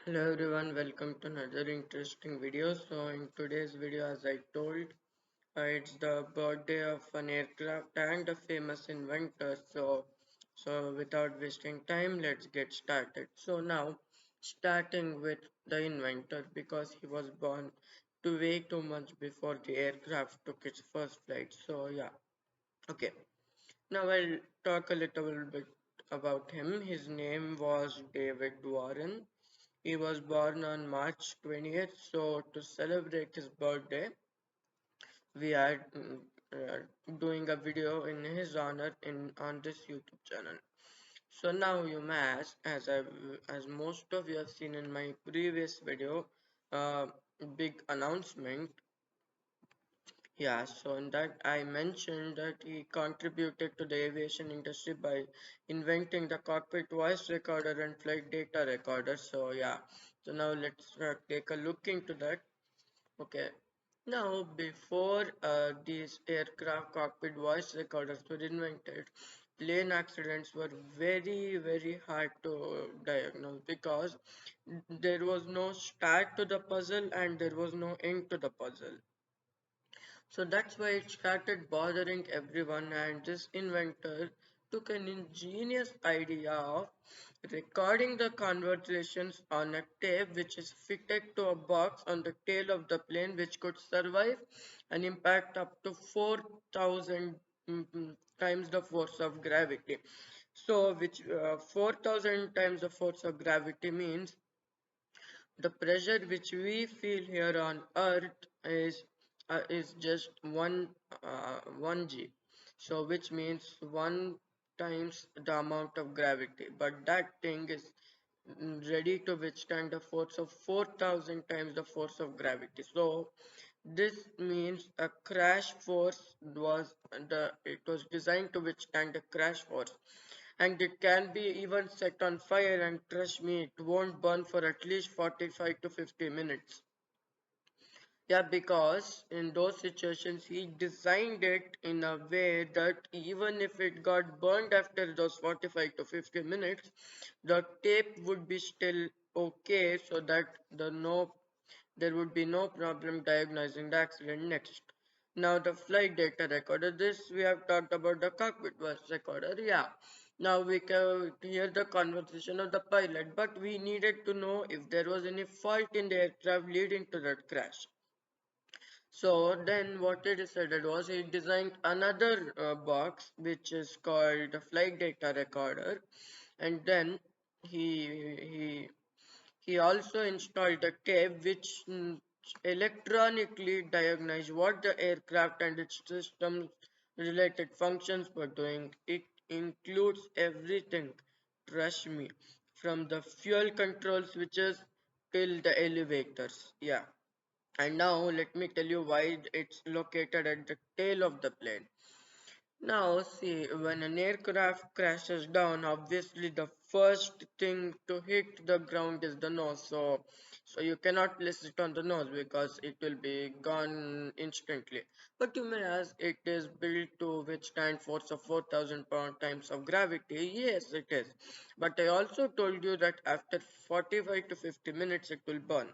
Hello everyone, welcome to another interesting video. So in today's video, as I told, it's the birthday of an aircraft and a famous inventor. So without wasting time, let's get started. So now, starting with the inventor, because he was born way too much before the aircraft took its first flight. So yeah, okay. Now I'll talk a little bit about him. His name was David Warren. He was born on March 20th, so to celebrate his birthday, we are doing a video in his honor in on this YouTube channel. So now you may ask, as most of you have seen in my previous video, uh, big announcement. Yeah, so in that I mentioned that he contributed to the aviation industry by inventing the cockpit voice recorder and flight data recorder. So yeah, so now let's take a look into that. Okay. Now, before these aircraft cockpit voice recorders were invented, plane accidents were very hard to diagnose because there was no start to the puzzle and there was no end to the puzzle. So that's why it started bothering everyone, and this inventor took an ingenious idea of recording the conversations on a tape which is fitted to a box on the tail of the plane which could survive an impact up to 4,000 times the force of gravity. So which 4,000 times the force of gravity means the pressure which we feel here on earth is just 1 g, so which means 1 times the amount of gravity, but that thing is ready to withstand a force of 4,000 times the force of gravity. So this means a crash force it was designed to withstand a crash force, and it can be even set on fire, and trust me, it won't burn for at least 45 to 50 minutes. Yeah, because in those situations he designed it in a way that even if it got burned after those 45 to 50 minutes, the tape would be still okay, so that there would be no problem diagnosing the accident next. Now the flight data recorder. This we have talked about the cockpit voice recorder. Yeah. Now we can hear the conversation of the pilot, but we needed to know if there was any fault in the aircraft leading to that crash. So then what he decided was he designed another box which is called the flight data recorder, and then he he also installed a tape which electronically diagnosed what the aircraft and its systems related functions were doing. It includes everything, trust me, from the fuel control switches till the elevators. Yeah. And now let me tell you why it's located at the tail of the plane. Now see, when an aircraft crashes down, obviously the first thing to hit the ground is the nose. So you cannot place it on the nose because it will be gone instantly. But you may ask, it is built to withstand force of 4,000 pound times of gravity. Yes, it is. But I also told you that after 45 to 50 minutes it will burn.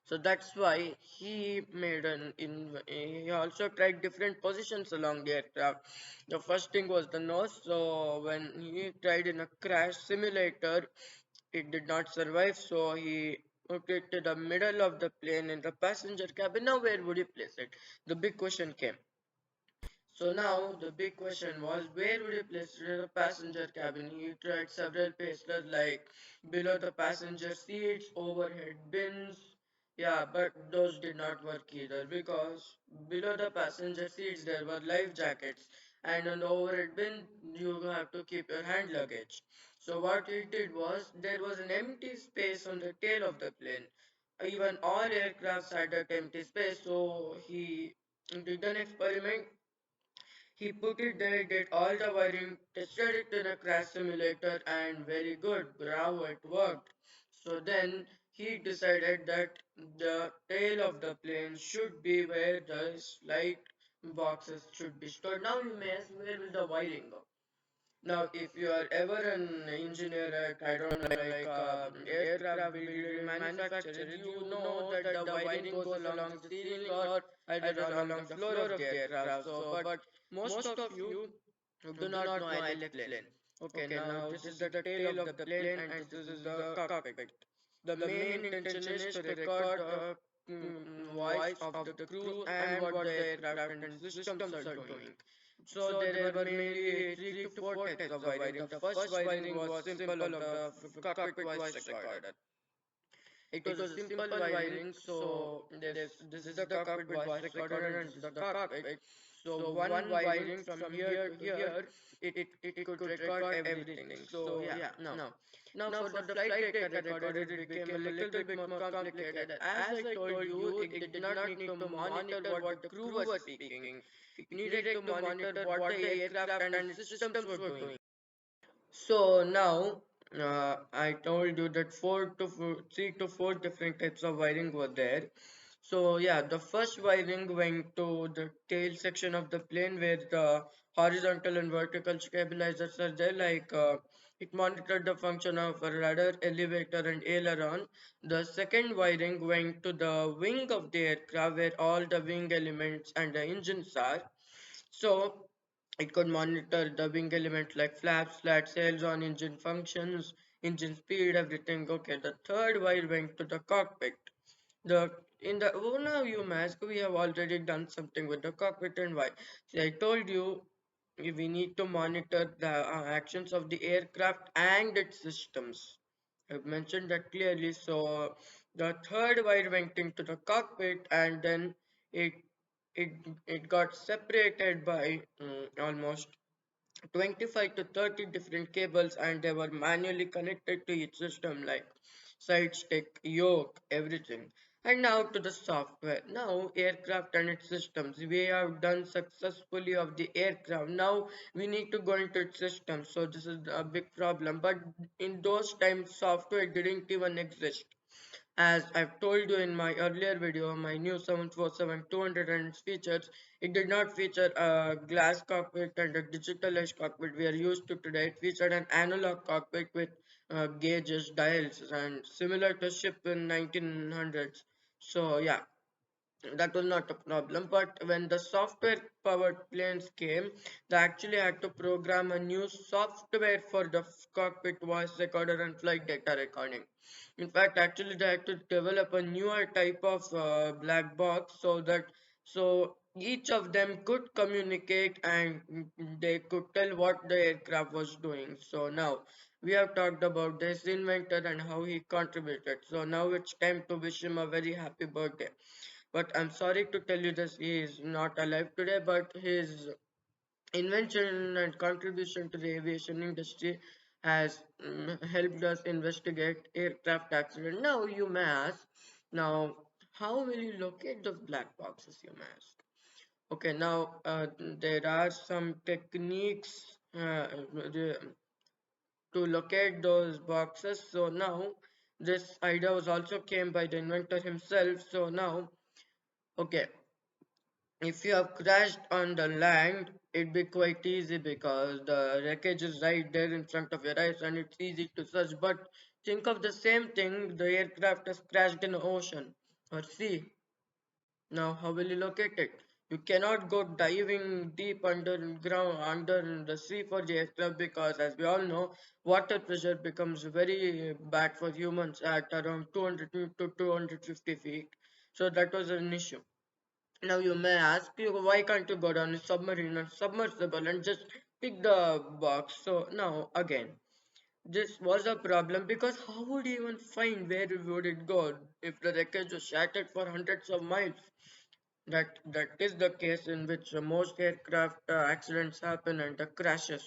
So that's why he also tried different positions along the aircraft. The first thing was the nose. So when he tried in a crash simulator, it did not survive. So he put it to the middle of the plane in the passenger cabin. Now where would he place it? The big question came. So now the big question was, where would he place it in the passenger cabin? He tried several places like below the passenger seats, overhead bins. Yeah, but those did not work either because below the passenger seats there were life jackets, and on the overhead bin you have to keep your hand luggage. So what he did was, there was an empty space on the tail of the plane. Even all aircrafts had that empty space, so he did an experiment. He put it there, did all the wiring, tested it in a crash simulator, and very good, bravo, it worked. So then he decided that the tail of the plane should be where the flight boxes should be stored. Now you may ask, where will the wiring go? Now, if you are ever an engineer at, I don't know, like aircraft building manufacturer, you know that the wiring goes along the ceiling or either along the floor of the aircraft. So, but most of you do not know, I'll explain. Okay, now this is the tail of the plane and this is the cockpit. The main intention is to record the voice of the crew and what the aircraft and systems are doing. So there were mainly three to four types of wiring. The first wiring was simple of the cockpit voice recorder. It was a simple wiring, so this is the cockpit voice recorder and this is the cockpit. So one wiring from here to here, it could record everything. So yeah, now for the flight data recorder, it became a little bit more complicated. As I told you, it did not need to monitor what the crew was speaking. It needed to monitor what the aircraft and its systems were doing. So now I told you that three to four different types of wiring were there. So yeah, the first wiring went to the tail section of the plane where the horizontal and vertical stabilizers are there. Like it monitored the function of a rudder, elevator, and aileron. The second wiring went to the wing of the aircraft where all the wing elements and the engines are. So it could monitor the wing elements like flaps, flat sails on engine functions, engine speed, everything. Okay, the third wire went to the cockpit. The in the oh now you mask we have already done something with the cockpit and why. See, I told you we need to monitor the actions of the aircraft and its systems. I've mentioned that clearly. So the third wire went into the cockpit and then it it it got separated by almost 25 to 30 different cables and they were manually connected to each system like side stick, yoke, everything. And now to the software. Now aircraft and its systems. We have done successfully of the aircraft. Now we need to go into its systems. So this is a big problem. But in those times software didn't even exist. As I've told you in my earlier video, my new 747-200 and its features, it did not feature a glass cockpit and a digital edge cockpit we are used to today. It featured an analog cockpit with gauges, dials, and similar to ship in 1900s. So yeah, that was not a problem. But when the software powered planes came, they actually had to program a new software for the cockpit voice recorder and flight data recording. In fact, actually they had to develop a newer type of black box so that so each of them could communicate and they could tell what the aircraft was doing. So now we have talked about this inventor and how he contributed. So now it's time to wish him a very happy birthday. But I'm sorry to tell you this, he is not alive today, but his invention and contribution to the aviation industry has helped us investigate aircraft accident. Now you may ask, now how will you locate those black boxes, you may ask? Okay, now there are some techniques to locate those boxes. So now this idea was also came by the inventor himself. So now, okay, if you have crashed on the land, it'd be quite easy because the wreckage is right there in front of your eyes and it's easy to search. But think of the same thing, the aircraft has crashed in the ocean or sea. Now, how will you locate it? You cannot go diving deep underground under the sea for the aircraft because, as we all know, water pressure becomes very bad for humans at around 200 to 250 feet. So that was an issue. Now you may ask you why can't you go down a submarine or submersible and just pick the box? So now again, this was a problem because how would you even find where would it go if the wreckage was shattered for hundreds of miles? That is the case in which most aircraft accidents happen and the crashes.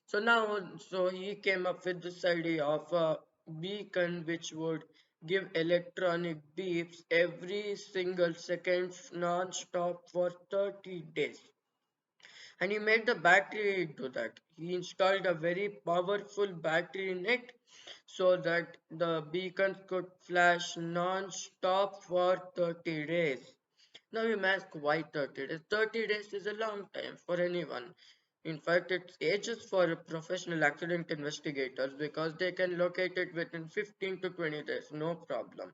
So now, so he came up with this idea of a beacon which would give electronic beeps every single second non-stop for 30 days. And he made the battery do that. He installed a very powerful battery in it so that the beacons could flash non-stop for 30 days. Now you may ask why 30 days? 30 days is a long time for anyone. In fact, it's ages for professional accident investigators because they can locate it within 15 to 20 days, no problem.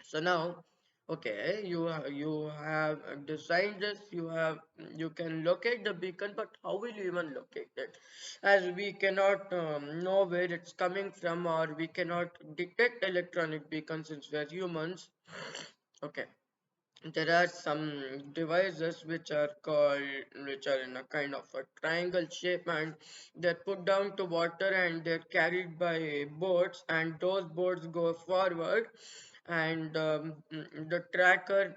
So now, okay, you have designed this, you can locate the beacon, but how will you even locate it? As we cannot know where it's coming from, or we cannot detect electronic beacons since we are humans. Okay, there are some devices which are in a kind of a triangle shape, and they're put down to water and they're carried by boats, and those boats go forward, and the tracker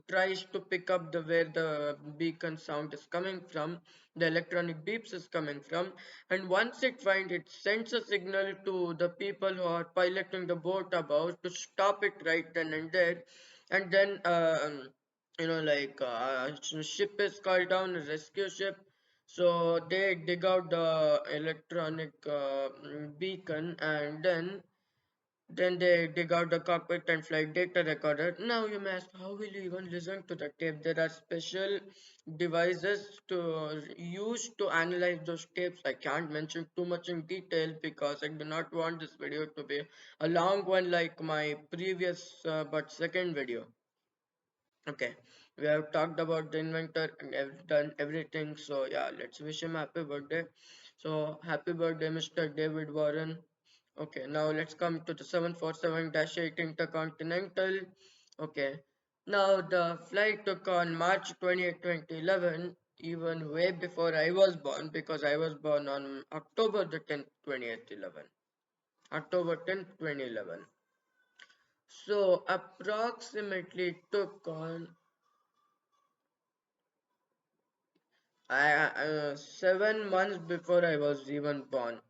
tries to pick up the where the beacon sound is coming from, the electronic beeps is coming from, and once it finds, it sends a signal to the people who are piloting the boat about to stop it right then and there. And then like ship is called down, a rescue ship, so they dig out the electronic beacon, and then they dig out the cockpit and flight data recorder. Now you may ask, how will you even listen to the tape? There are special devices to use to analyze those tapes. I can't mention too much in detail because I do not want this video to be a long one like my previous but second video. Okay, we have talked about the inventor and done everything. So yeah, let's wish him happy birthday. So happy birthday, Mr. David Warren. Okay, now let's come to the 747-8 Intercontinental. Okay, now the flight took on March 28, 2011, even way before I was born because I was born on October the 10th, 2011. October 10th, 2011. So approximately took on 7 months before I was even born.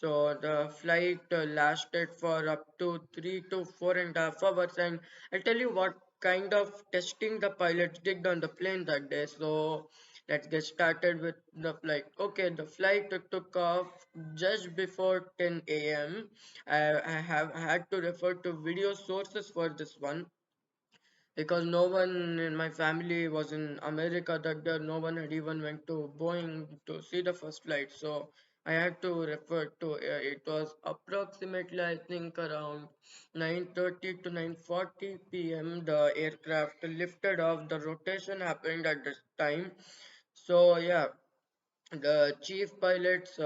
So the flight lasted for up to 3 to 4.5 hours, and I'll tell you what kind of testing the pilots did on the plane that day. So let's get started with the flight. Okay, the flight took off just before 10 a.m. I have had to refer to video sources for this one because no one in my family was in America that day. No one had even went to Boeing to see the first flight, so I had to refer to it was approximately I think around 9:30 to 9:40 p.m. The aircraft lifted off. The rotation happened at this time, so yeah, the chief pilots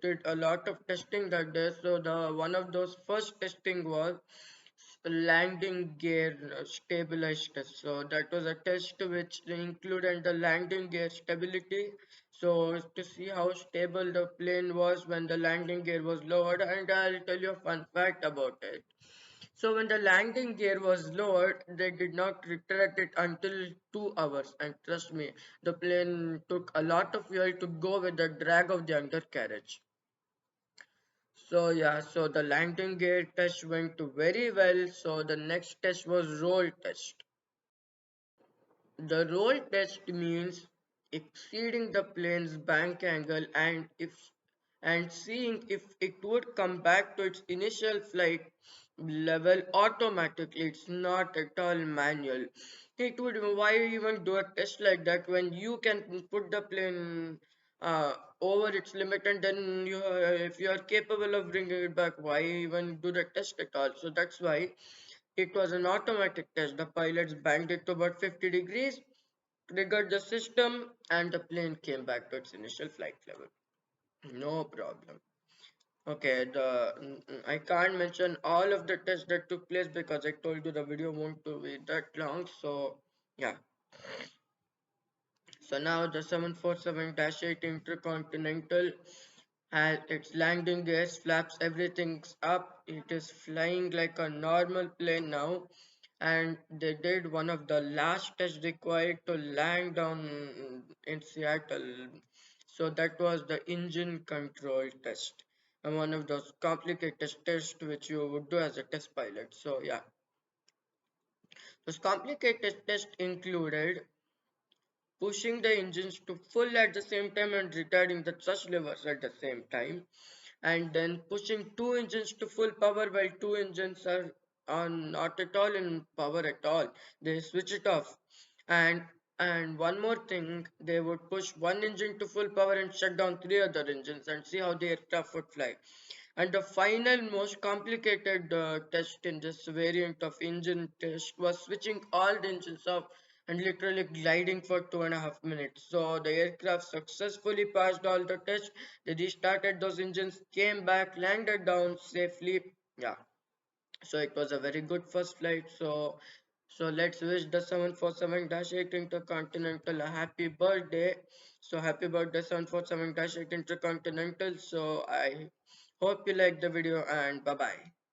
did a lot of testing that day. So the one of those first testing was landing gear stabilized test. So that was a test which included the landing gear stability. So to see how stable the plane was when the landing gear was lowered, and I'll tell you a fun fact about it. So when the landing gear was lowered, they did not retract it until 2 hours. And trust me, the plane took a lot of fuel to go with the drag of the undercarriage. So yeah, so the landing gear test went very well. So the next test was roll test. The roll test means exceeding the plane's bank angle and seeing if it would come back to its initial flight level automatically. It's not at all manual. It would why even do a test like that when you can put the plane over its limit, and then if you are capable of bringing it back, why even do the test at all? So that's why it was an automatic test. The pilots banked it to about 50 degrees, triggered the system, and the plane came back to its initial flight level. No problem. Okay, I can't mention all of the tests that took place because I told you the video won't to be that long. So yeah. So now the 747-8 Intercontinental has its landing gears, flaps, everything's up. It is flying like a normal plane now, and they did one of the last tests required to land down in Seattle. So that was the engine control test, and one of those complicated tests which you would do as a test pilot. So yeah, those complicated tests included pushing the engines to full at the same time and retarding the thrust levers at the same time, and then pushing two engines to full power while two engines are not at all in power at all. They switch it off, and And one more thing, they would push one engine to full power and shut down three other engines and see how the aircraft would fly. And the final, most complicated test in this variant of engine test was switching all the engines off and literally gliding for 2.5 minutes. So the aircraft successfully passed all the tests. They restarted those engines, came back, landed down safely. Yeah, so it was a very good first flight. So let's wish the 747-8 Intercontinental a happy birthday. So happy birthday 747-8 Intercontinental. So I hope you like the video and bye bye.